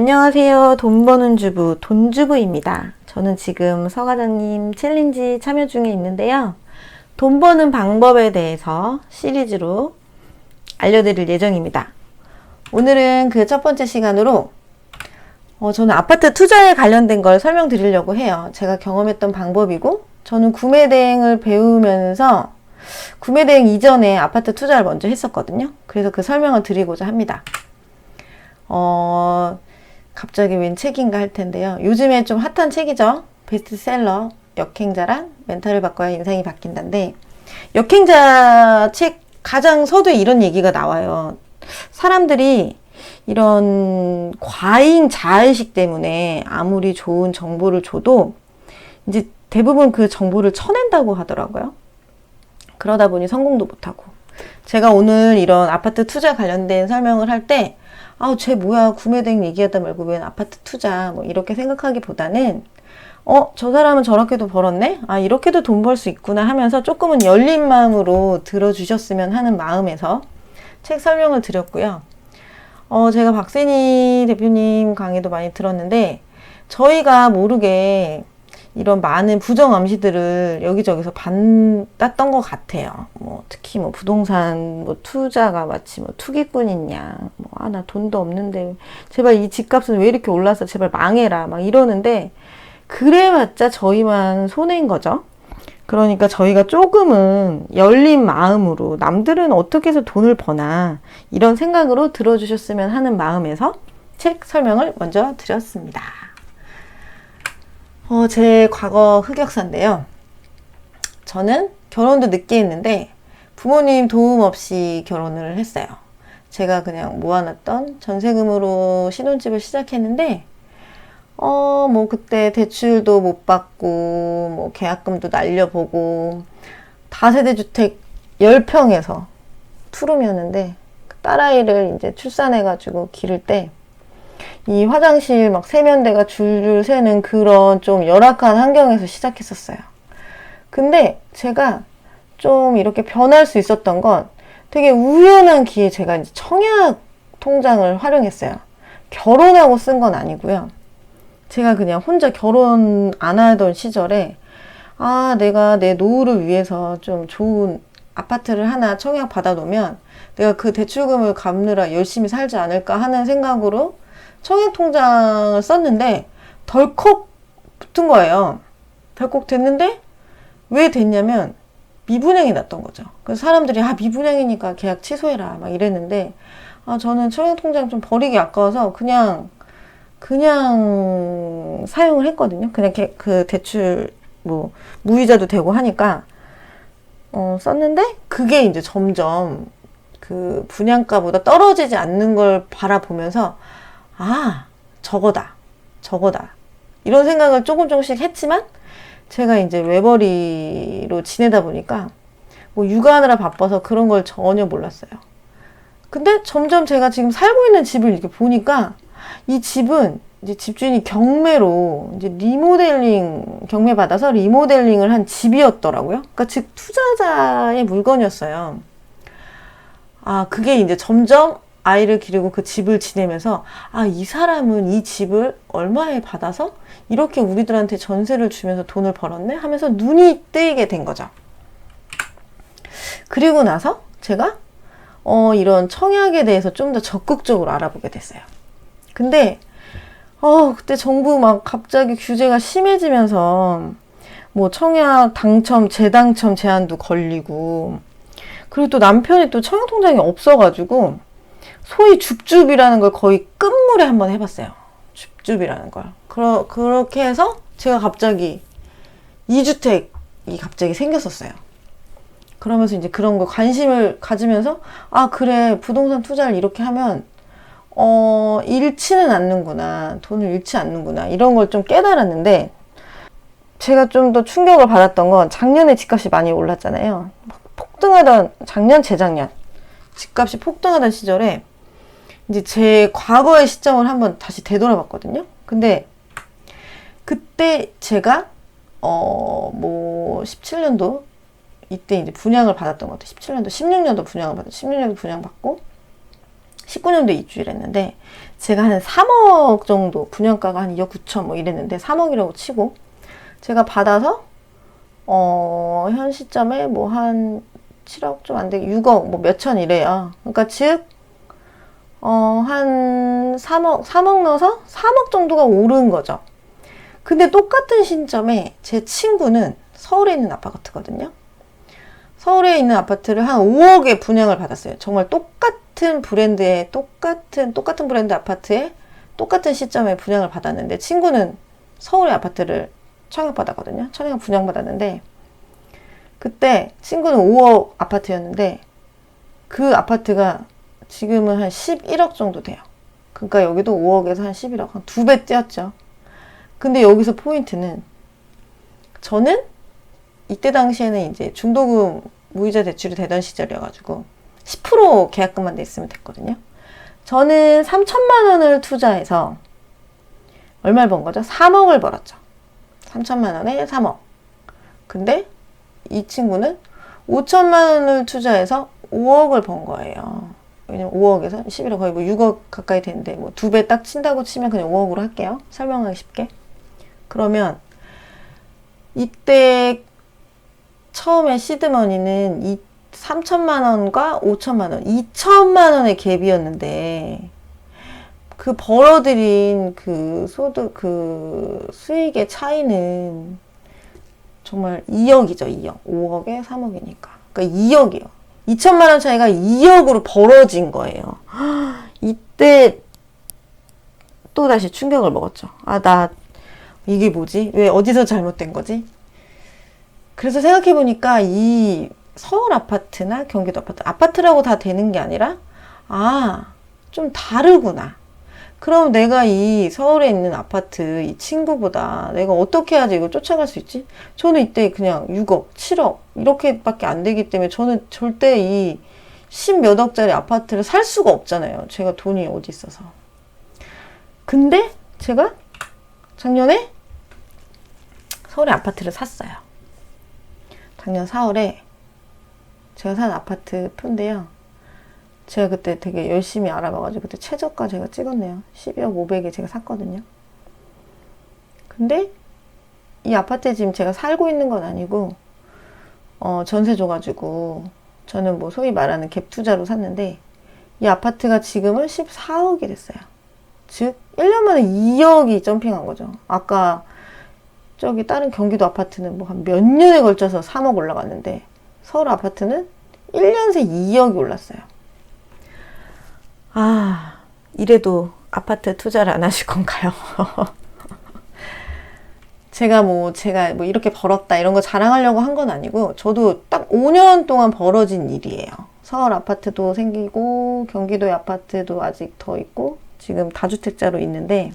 안녕하세요. 돈 버는 주부, 돈주부입니다. 저는 지금 서과장님 챌린지 참여 중에 있는데요. 돈 버는 방법에 대해서 시리즈로 알려드릴 예정입니다. 오늘은 그 첫 번째 시간으로 저는 아파트 투자에 관련된 걸 설명드리려고 해요. 제가 경험했던 방법이고, 저는 구매대행을 배우면서 구매대행 이전에 아파트 투자를 먼저 했었거든요. 그래서 그 설명을 드리고자 합니다. 갑자기 웬 책인가 할 텐데요. 요즘에 좀 핫한 책이죠. 베스트셀러 역행자란 멘탈을 바꿔야 인생이 바뀐다인데, 역행자 책 가장 서두에 이런 얘기가 나와요. 사람들이 이런 과잉 자의식 때문에 아무리 좋은 정보를 줘도 이제 대부분 그 정보를 쳐낸다고 하더라고요. 그러다 보니 성공도 못하고, 제가 오늘 이런 아파트 투자 관련된 설명을 할 때 쟤 뭐야, 구매대행 얘기하다 말고 왜 아파트 투자 뭐 이렇게 생각하기보다는 저 사람은 저렇게도 벌었네? 이렇게도 돈 벌 수 있구나 하면서 조금은 열린 마음으로 들어주셨으면 하는 마음에서 책 설명을 드렸고요. 제가 박세니 대표님 강의도 많이 들었는데, 저희가 모르게 이런 많은 부정 암시들을 여기저기서 받았던 것 같아요. 특히 부동산 투자가 마치 투기꾼이냐, 나 돈도 없는데 제발 이 집값은 왜 이렇게 올라서 제발 망해라 막 이러는데, 그래봤자 저희만 손해인 거죠. 그러니까 저희가 조금은 열린 마음으로 남들은 어떻게 해서 돈을 버나 이런 생각으로 들어주셨으면 하는 마음에서 책 설명을 먼저 드렸습니다. 제 과거 흑역사인데요. 저는 결혼도 늦게 했는데 부모님 도움 없이 결혼을 했어요. 제가 그냥 모아놨던 전세금으로 신혼집을 시작했는데 그때 대출도 못 받고 계약금도 날려보고 다세대 주택 10평에서 투룸이었는데, 딸아이를 이제 출산해가지고 기를 때 이 화장실 세면대가 줄줄 새는 그런 좀 열악한 환경에서 시작했었어요. 근데 제가 좀 이렇게 변할 수 있었던 건 되게 우연한 기회에 제가 이제 청약 통장을 활용했어요. 결혼하고 쓴 건 아니고요. 제가 그냥 혼자 결혼 안 하던 시절에 내가 내 노후를 위해서 좀 좋은 아파트를 하나 청약 받아 놓으면 내가 그 대출금을 갚느라 열심히 살지 않을까 하는 생각으로 청약 통장을 썼는데 덜컥 붙은 거예요. 덜컥 됐는데 왜 됐냐면 미분양이 났던 거죠. 그래서 사람들이 미분양이니까 계약 취소해라 막 이랬는데, 저는 청약 통장 좀 버리기 아까워서 그냥 사용을 했거든요. 그냥 그 대출 무이자도 되고 하니까 썼는데, 그게 이제 점점 그 분양가보다 떨어지지 않는 걸 바라보면서 저거다 이런 생각을 조금씩 했지만, 제가 이제 외벌이로 지내다 보니까 육아하느라 바빠서 그런 걸 전혀 몰랐어요. 근데 점점 제가 지금 살고 있는 집을 이렇게 보니까 이 집은 이제 집주인이 경매로 이제 경매 받아서 리모델링을 한 집이었더라고요. 그러니까 즉 투자자의 물건이었어요. 그게 이제 점점 아이를 기르고 그 집을 지내면서 이 사람은 이 집을 얼마에 받아서 이렇게 우리들한테 전세를 주면서 돈을 벌었네 하면서 눈이 뜨이게 된 거죠. 그리고 나서 제가 이런 청약에 대해서 좀 더 적극적으로 알아보게 됐어요. 근데 그때 정부 갑자기 규제가 심해지면서 청약 당첨, 재당첨 제한도 걸리고, 그리고 또 남편이 또 청약 통장이 없어가지고 소위 줍줍이라는 걸 거의 끝물에 한번 해봤어요. 줍줍이라는 걸. 그렇게 해서 제가 갑자기 2주택이 갑자기 생겼었어요. 그러면서 이제 그런 거 관심을 가지면서 그래, 부동산 투자를 이렇게 하면 잃지는 않는구나, 돈을 잃지 않는구나, 이런 걸 좀 깨달았는데, 제가 좀 더 충격을 받았던 건 작년에 집값이 많이 올랐잖아요. 폭등하던 작년, 재작년 집값이 폭등하던 시절에 이제 제 과거의 시점을 한번 다시 되돌아봤거든요. 근데 그때 제가 17년도 이때 이제 분양을 받았던 것 같아요. 17년도, 16년도 분양을 받았고 19년도에 입주를 했는데 제가 한 3억 정도, 분양가가 한 2억 9천 뭐 이랬는데 3억이라고 치고 제가 받아서 현 시점에 뭐 한 7억 좀 안 되게 6억 뭐 몇천 이래요. 그러니까 즉 한 3억 넣어서 3억 정도가 오른 거죠. 근데 똑같은 시점에 제 친구는 서울에 있는 아파트거든요. 서울에 있는 아파트를 한 5억에 분양을 받았어요. 정말 똑같은 브랜드의 똑같은 브랜드 아파트에 똑같은 시점에 분양을 받았는데 친구는 서울의 아파트를 청약받았거든요. 청약 분양받았는데 그때 친구는 5억 아파트였는데 그 아파트가 지금은 한 11억 정도 돼요. 그러니까 여기도 5억에서 한 11억, 한 2배 뛰었죠. 근데 여기서 포인트는 저는 이때 당시에는 이제 중도금 무이자 대출이 되던 시절이어가지고 10% 계약금만 냈으면 됐거든요. 저는 3천만 원을 투자해서 얼마를 번 거죠? 3억을 벌었죠. 3천만 원에 3억. 근데 이 친구는 5천만 원을 투자해서 5억을 번 거예요. 왜냐면 5억에서 11억 거의 뭐 6억 가까이 되는데 뭐 2배 딱 친다고 치면 그냥 5억으로 할게요. 설명하기 쉽게. 그러면 이때 처음에 시드머니는 이 3천만 원과 5천만 원, 2천만 원의 갭이었는데 그 벌어들인 그 소득, 그 수익의 차이는 정말 2억이죠, 2억. 5억에 3억이니까. 그러니까 2억이요. 2천만 원 차이가 2억으로 벌어진 거예요. 이때 또 다시 충격을 먹었죠. 아, 나 이게 뭐지? 왜 어디서 잘못된 거지? 그래서 생각해보니까 이 서울 아파트나 경기도 아파트, 아파트라고 다 되는 게 아니라 좀 다르구나. 그럼 내가 이 서울에 있는 아파트 이 친구보다 내가 어떻게 해야지 이걸 쫓아갈 수 있지? 저는 이때 그냥 6억, 7억 이렇게밖에 안 되기 때문에 저는 절대 이 10몇 억짜리 아파트를 살 수가 없잖아요. 제가 돈이 어디 있어서. 근데 제가 작년에 서울에 아파트를 샀어요. 작년 4월에 제가 산 아파트 표인데요. 제가 그때 되게 열심히 알아봐가지고 그때 최저가 제가 찍었네요. 12억 500에 제가 샀거든요. 근데 이 아파트에 지금 제가 살고 있는 건 아니고 전세 줘가지고 저는 뭐 소위 말하는 갭 투자로 샀는데 이 아파트가 지금은 14억이 됐어요. 즉 1년 만에 2억이 점핑한 거죠. 아까 저기 다른 경기도 아파트는 뭐 한 몇 년에 걸쳐서 3억 올라갔는데 서울 아파트는 1년 새 2억이 올랐어요. 이래도 아파트 투자를 안 하실 건가요? 제가 뭐 이렇게 벌었다 이런 거 자랑하려고 한 건 아니고 저도 딱 5년 동안 벌어진 일이에요. 서울 아파트도 생기고 경기도의 아파트도 아직 더 있고 지금 다주택자로 있는데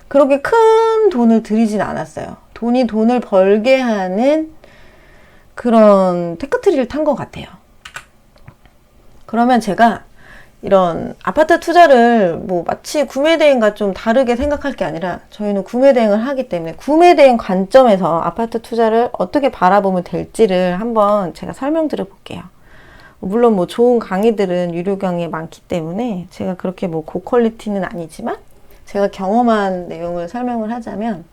그렇게 큰 돈을 들이진 않았어요. 돈을 벌게 하는 그런 테크트리를 탄 것 같아요. 그러면 제가 이런 아파트 투자를 뭐 마치 구매대행과 좀 다르게 생각할 게 아니라 저희는 구매대행을 하기 때문에 구매대행 관점에서 아파트 투자를 어떻게 바라보면 될지를 한번 제가 설명드려 볼게요. 물론 뭐 좋은 강의들은 유료 강의에 많기 때문에 제가 그렇게 뭐 고퀄리티는 아니지만 제가 경험한 내용을 설명을 하자면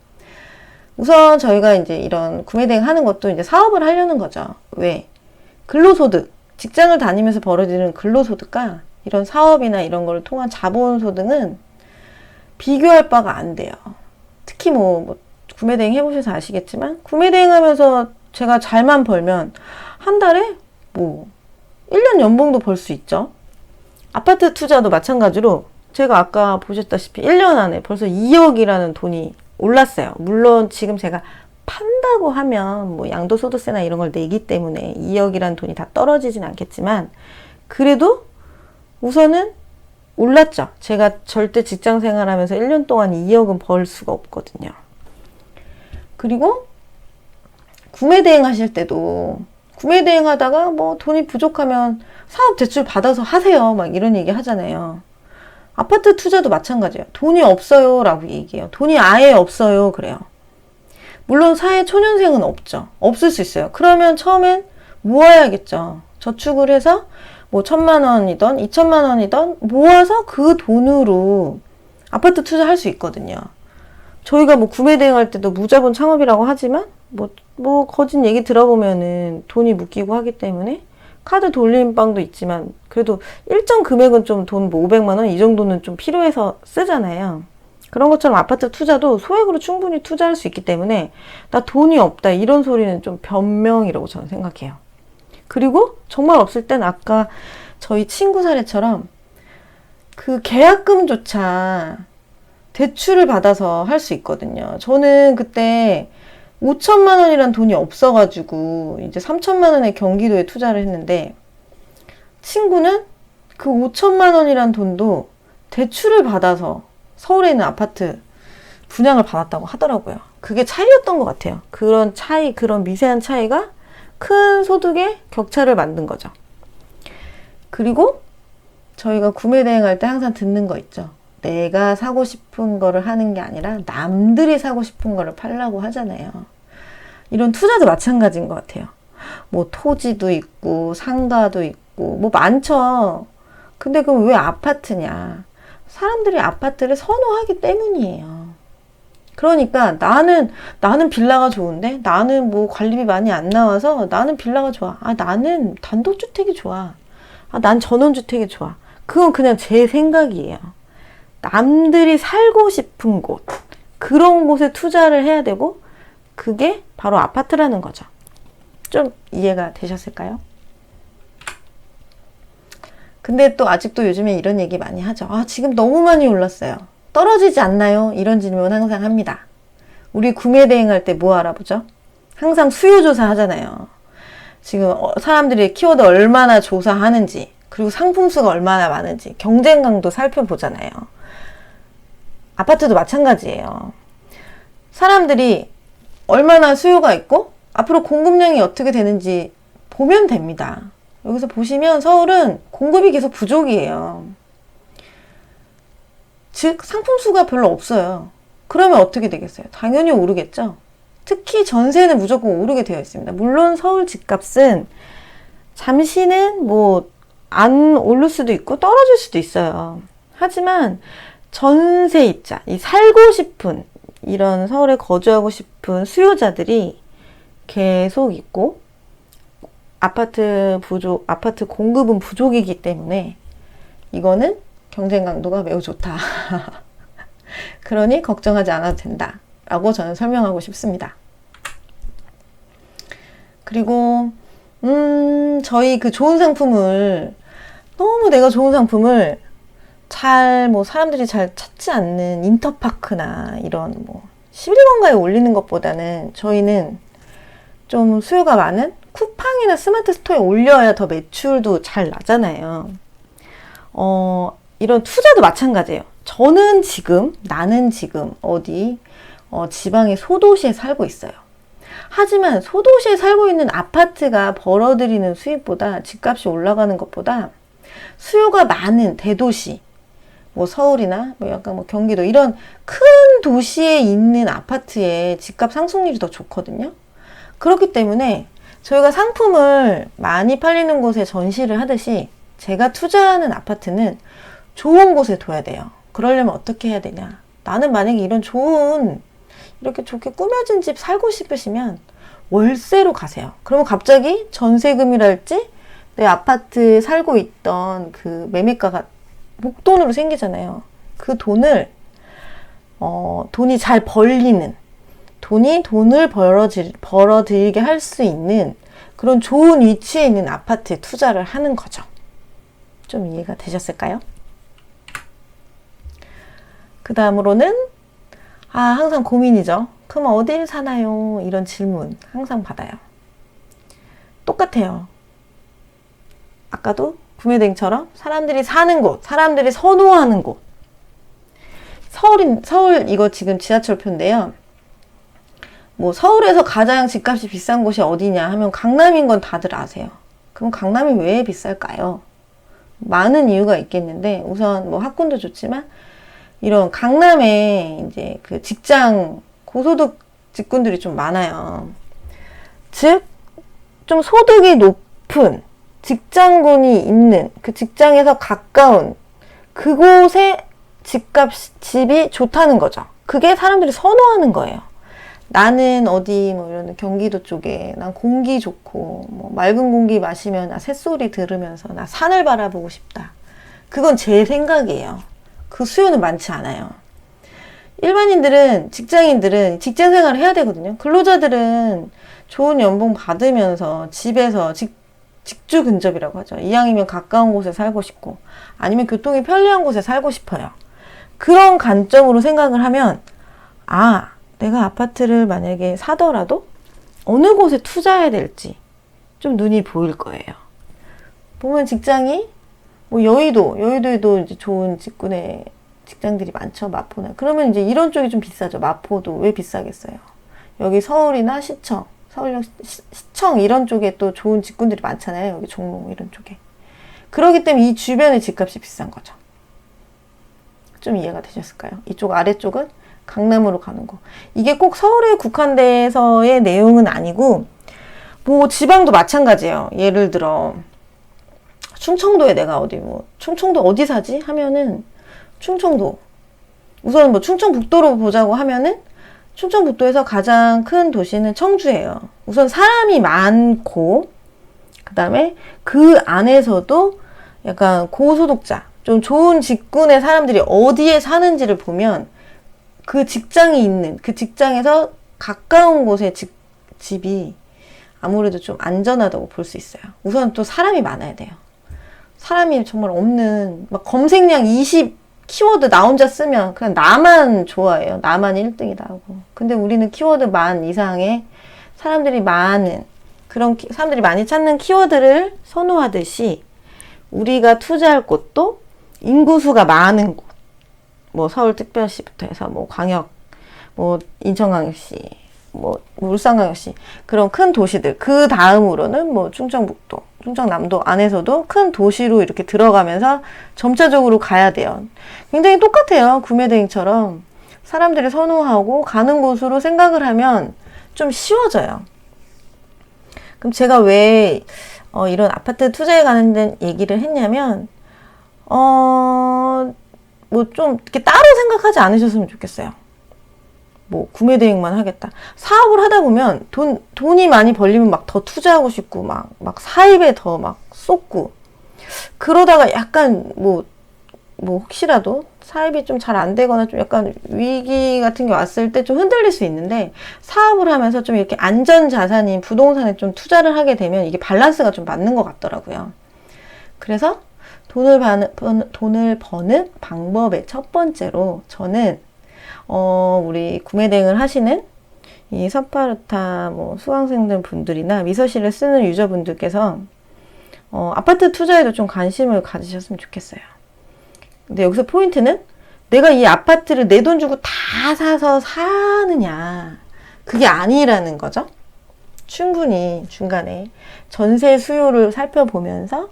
우선 저희가 이제 이런 구매대행 하는 것도 이제 사업을 하려는 거죠. 왜? 근로소득, 직장을 다니면서 벌어지는 근로소득과 이런 사업이나 이런 걸 통한 자본소득은 비교할 바가 안 돼요. 특히 뭐 구매대행 해보셔서 아시겠지만 구매대행 하면서 제가 잘만 벌면 한 달에 뭐 1년 연봉도 벌 수 있죠. 아파트 투자도 마찬가지로 제가 아까 보셨다시피 1년 안에 벌써 2억이라는 돈이 올랐어요. 물론 지금 제가 판다고 하면 뭐 양도소득세나 이런 걸 내기 때문에 2억이라는 돈이 다 떨어지진 않겠지만 그래도 우선은 올랐죠. 제가 절대 직장 생활하면서 1년 동안 2억은 벌 수가 없거든요. 그리고 구매 대행 하실 때도 구매 대행 하다가 뭐 돈이 부족하면 사업 대출 받아서 하세요. 막 이런 얘기 하잖아요. 아파트 투자도 마찬가지예요. 돈이 없어요 라고 얘기해요. 돈이 아예 없어요. 그래요. 물론 사회 초년생은 없죠. 없을 수 있어요. 그러면 처음엔 모아야겠죠. 저축을 해서 뭐 1,000만 원이던 2,000만 원이던 모아서 그 돈으로 아파트 투자할 수 있거든요. 저희가 뭐 구매 대행할 때도 무자본 창업이라고 하지만 뭐 거짓 얘기 들어보면은 돈이 묶이고 하기 때문에 카드 돌림방도 있지만 그래도 일정 금액은 좀 돈 뭐 500만 원 이 정도는 좀 필요해서 쓰잖아요. 그런 것처럼 아파트 투자도 소액으로 충분히 투자할 수 있기 때문에 나 돈이 없다 이런 소리는 좀 변명이라고 저는 생각해요. 그리고 정말 없을 땐 아까 저희 친구 사례처럼 그 계약금조차 대출을 받아서 할 수 있거든요. 저는 그때 5천만 원이란 돈이 없어가지고 이제 3천만 원의 경기도에 투자를 했는데 친구는 그 5천만 원이란 돈도 대출을 받아서 서울에 있는 아파트 분양을 받았다고 하더라고요. 그게 차이였던 것 같아요. 그런 차이, 그런 미세한 차이가 큰 소득의 격차를 만든 거죠. 그리고 저희가 구매 대행할 때 항상 듣는 거 있죠. 내가 사고 싶은 거를 하는 게 아니라 남들이 사고 싶은 거를 팔라고 하잖아요. 이런 투자도 마찬가지인 것 같아요. 뭐 토지도 있고 상가도 있고 뭐 많죠. 근데 그럼 왜 아파트냐? 사람들이 아파트를 선호하기 때문이에요. 그러니까 나는 빌라가 좋은데 나는 뭐 관리비 많이 안 나와서 나는 빌라가 좋아. 아, 나는 단독주택이 좋아. 아, 난 전원주택이 좋아. 그건 그냥 제 생각이에요. 남들이 살고 싶은 곳, 그런 곳에 투자를 해야 되고 그게 바로 아파트라는 거죠. 좀 이해가 되셨을까요? 근데 또 아직도 요즘에 이런 얘기 많이 하죠. 아, 지금 너무 많이 올랐어요. 떨어지지 않나요? 이런 질문 항상 합니다. 우리 구매 대행할 때 뭐 알아보죠? 항상 수요 조사 하잖아요. 지금 사람들이 키워드 얼마나 조사하는지, 그리고 상품 수가 얼마나 많은지, 경쟁 강도 살펴보잖아요. 아파트도 마찬가지예요. 사람들이 얼마나 수요가 있고 앞으로 공급량이 어떻게 되는지 보면 됩니다. 여기서 보시면 서울은 공급이 계속 부족이에요. 즉 상품 수가 별로 없어요. 그러면 어떻게 되겠어요? 당연히 오르겠죠. 특히 전세는 무조건 오르게 되어 있습니다. 물론 서울 집값은 잠시는 뭐 안 오를 수도 있고 떨어질 수도 있어요. 하지만 전세입자, 이 살고 싶은 이런 서울에 거주하고 싶은 수요자들이 계속 있고 아파트 공급은 부족이기 때문에 이거는 경쟁 강도가 매우 좋다. 그러니 걱정하지 않아도 된다. 라고 저는 설명하고 싶습니다. 그리고 저희 그 좋은 상품을 너무 내가 좋은 상품을 뭐 사람들이 잘 찾지 않는 인터파크나 이런 뭐 11번가에 올리는 것보다는 저희는 좀 수요가 많은 쿠팡이나 스마트 스토어에 올려야 더 매출도 잘 나잖아요. 이런 투자도 마찬가지예요. 나는 지금 어디 지방의 소도시에 살고 있어요. 하지만 소도시에 살고 있는 아파트가 벌어들이는 수입보다 집값이 올라가는 것보다 수요가 많은 대도시, 뭐 서울이나 뭐 약간 뭐 경기도 이런 큰 도시에 있는 아파트의 집값 상승률이 더 좋거든요. 그렇기 때문에 저희가 상품을 많이 팔리는 곳에 전시를 하듯이 제가 투자하는 아파트는 좋은 곳에 둬야 돼요. 그러려면 어떻게 해야 되냐? 나는 만약에 이렇게 좋게 꾸며진 집 살고 싶으시면 월세로 가세요. 그러면 갑자기 전세금이랄지 내 아파트에 살고 있던 그 매매가가 목돈으로 생기잖아요. 그 돈을 돈이 잘 벌리는 돈을 벌어들이게 할 수 있는 그런 좋은 위치에 있는 아파트에 투자를 하는 거죠. 좀 이해가 되셨을까요? 그 다음으로는 항상 고민이죠. 그럼 어딜 사나요? 이런 질문 항상 받아요. 똑같아요. 아까도 구매대행처럼 사람들이 사는 곳, 사람들이 선호하는 곳. 서울 이거 지금 지하철표인데요. 뭐 서울에서 가장 집값이 비싼 곳이 어디냐 하면 강남인 건 다들 아세요. 그럼 강남이 왜 비쌀까요? 많은 이유가 있겠는데 우선 뭐 학군도 좋지만 이런 강남에 이제 그 직장 고소득 직군들이 좀 많아요. 즉 좀 소득이 높은 직장군이 있는 그 직장에서 가까운 그곳에 집이 좋다는 거죠. 그게 사람들이 선호하는 거예요. 나는 어디 뭐 이런 경기도 쪽에 난 공기 좋고 뭐 맑은 공기 마시면 나 새소리 들으면서 나 산을 바라보고 싶다. 그건 제 생각이에요. 그 수요는 많지 않아요. 일반인들은 직장인들은 직장 생활을 해야 되거든요. 근로자들은 좋은 연봉 받으면서 집에서 직주 근접이라고 하죠. 이왕이면 가까운 곳에 살고 싶고 아니면 교통이 편리한 곳에 살고 싶어요. 그런 관점으로 생각을 하면 내가 아파트를 만약에 사더라도 어느 곳에 투자해야 될지 좀 눈이 보일 거예요. 보면 직장이 뭐 여의도에도 이제 좋은 직군의 직장들이 많죠. 마포나. 그러면 이제 이런 쪽이 좀 비싸죠. 마포도 왜 비싸겠어요. 여기 서울이나 시청, 서울역 시청 이런 쪽에 또 좋은 직군들이 많잖아요. 여기 종로 이런 쪽에. 그렇기 때문에 이 주변의 집값이 비싼 거죠. 좀 이해가 되셨을까요? 이쪽 아래쪽은 강남으로 가는 거. 이게 꼭 서울에 국한돼서의 내용은 아니고 뭐 지방도 마찬가지예요. 예를 들어 충청도에 내가 충청도 어디 사지? 하면은 충청도. 우선 뭐 충청북도로 보자고 하면은 충청북도에서 가장 큰 도시는 청주예요. 우선 사람이 많고 그 다음에 그 안에서도 약간 고소득자 좀 좋은 직군의 사람들이 어디에 사는지를 보면 그 직장이 있는 그 직장에서 가까운 곳에 집이 아무래도 좀 안전하다고 볼 수 있어요. 우선 또 사람이 많아야 돼요. 사람이 정말 없는 막 검색량 20 키워드 나 혼자 쓰면 그냥 나만 좋아해요. 나만 1등이다 하고. 근데 우리는 키워드 만 이상의 사람들이 많은 그런 사람들이 많이 찾는 키워드를 선호하듯이 우리가 투자할 곳도 인구수가 많은 곳. 뭐 서울특별시부터 해서 뭐 광역, 뭐 인천광역시, 뭐 울산광역시 그런 큰 도시들 그 다음으로는 뭐 충청북도, 충청남도 안에서도 큰 도시로 이렇게 들어가면서 점차적으로 가야 돼요. 굉장히 똑같아요. 구매대행처럼 사람들이 선호하고 가는 곳으로 생각을 하면 좀 쉬워져요. 그럼 제가 왜 이런 아파트 투자에 가는 데 얘기를 했냐면 뭐 좀 이렇게 따로 생각하지 않으셨으면 좋겠어요. 뭐 구매 대행만 하겠다. 사업을 하다 보면 돈이 많이 벌리면 막 더 투자하고 싶고 막 사입에 더 막 쏟고 그러다가 약간 뭐 혹시라도 사입이 좀 잘 안 되거나 좀 약간 위기 같은 게 왔을 때 좀 흔들릴 수 있는데 사업을 하면서 좀 이렇게 안전 자산인 부동산에 좀 투자를 하게 되면 이게 밸런스가 좀 맞는 것 같더라고요. 그래서 돈을 버는 방법의 첫 번째로 저는 우리 구매 대행을 하시는 이 서파르타 뭐 수강생들 분들이나 미서실을 쓰는 유저분들께서 아파트 투자에도 좀 관심을 가지셨으면 좋겠어요. 근데 여기서 포인트는 내가 이 아파트를 내 돈 주고 다 사서 사느냐 그게 아니라는 거죠. 충분히 중간에 전세 수요를 살펴보면서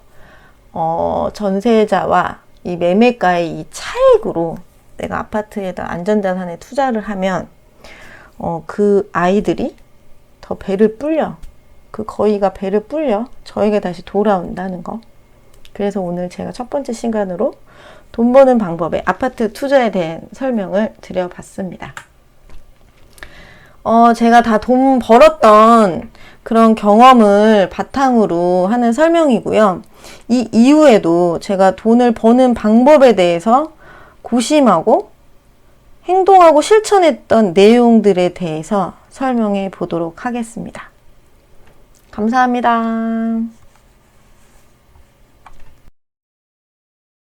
전세자와 이 매매가의 이 차익으로 내가 아파트에다 안전자산에 투자를 하면 그 아이들이 더 배를 불려 그 거위가 배를 불려 저에게 다시 돌아온다는 거. 그래서 오늘 제가 첫 번째 시간으로 돈 버는 방법의 아파트 투자에 대한 설명을 드려봤습니다. 제가 다 돈 벌었던 그런 경험을 바탕으로 하는 설명이고요. 이 이후에도 제가 돈을 버는 방법에 대해서 고심하고 행동하고 실천했던 내용들에 대해서 설명해 보도록 하겠습니다. 감사합니다.